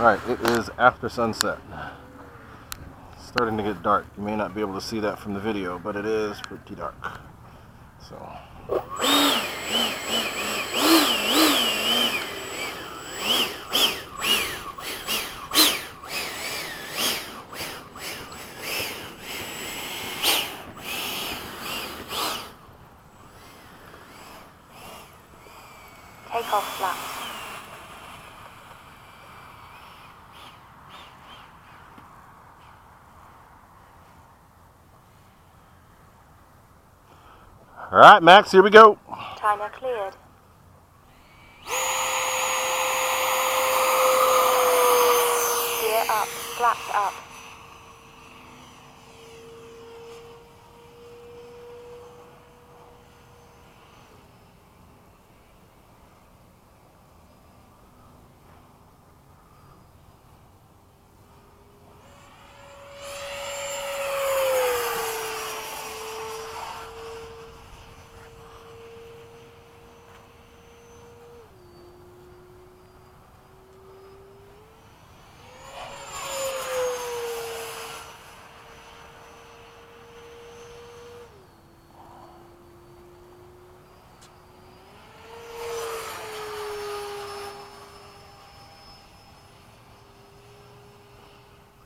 Alright, it is after sunset. It's starting to get dark. You may not be able to see that from the video, but it is pretty dark. So. Take off flaps. Alright, Max, here we go. Timer cleared. Gear up, flaps up.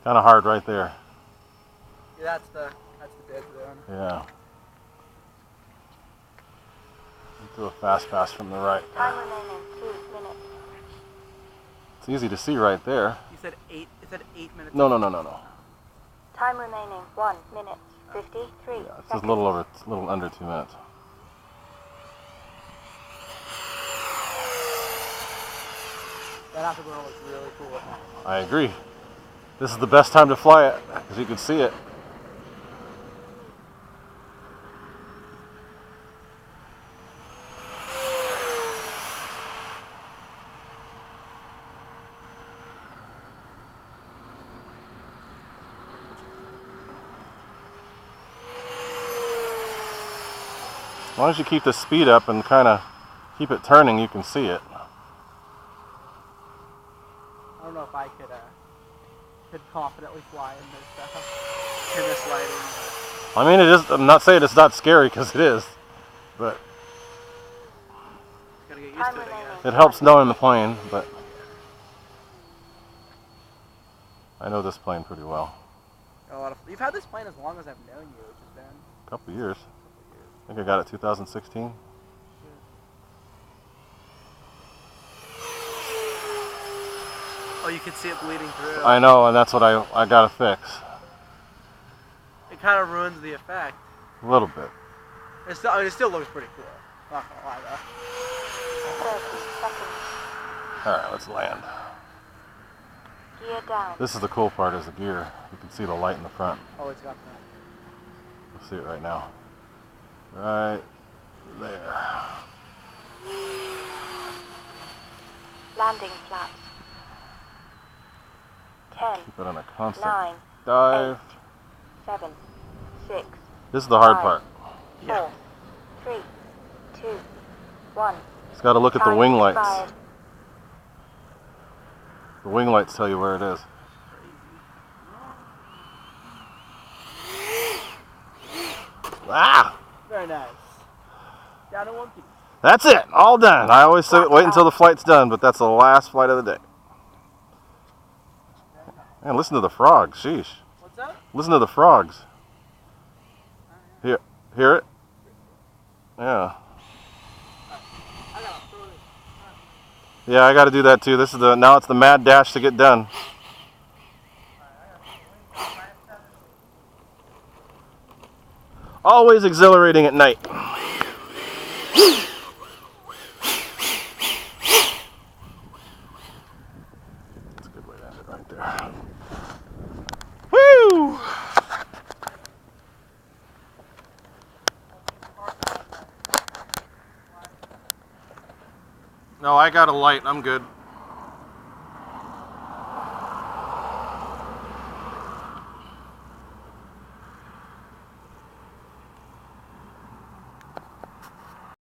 Kind of hard right there. Yeah, that's the dead zone. Yeah. Do a fast pass from the right. Time remaining 2 minutes. It's easy to see right there. You said 8. It said 8 minutes. No. Time remaining 1 minute 53 Yeah, it's seconds. just a little under 2 minutes. That afterburner looks really cool. I agree. This is the best time to fly it because you can see it. As long as you keep the speed up and kind of keep it turning, you can see it. I don't know if I could confidently fly in this lighting. I mean, it is. I'm not saying it's not scary because it is, but Gotta get used to it, I guess. it helps knowing the plane. But I know this plane pretty well. You've had this plane as long as I've known you, which has been A couple of years. I think I got it 2016. Oh, you can see it bleeding through. I know, and that's what I gotta fix. It kind of ruins the effect. A little bit. It still looks pretty cool. Not gonna lie though. 30 seconds. Alright, let's land. Gear down. This is the cool part, is the gear. You can see the light in the front. Oh, it's got that. You'll see it right now. Right there. Landing flaps. 10, Keep it on a constant 9, dive. 7, 6, This is the hard 5, part. 4, 3, 2, 1. Just got to look at the Time wing lights. expired. The wing lights tell you where it is. Ah! Very nice. Down in one piece. That's it. All done. I always say wait until the flight's done, but that's the last flight of the day. Man, listen to the frogs. Sheesh. What's that? Listen to the frogs. Hear it? Yeah. Yeah, I got to do that too. This is now it's the mad dash to get done. Always exhilarating at night. That's a good way to end it right there. Woo! No, I got a light. I'm good.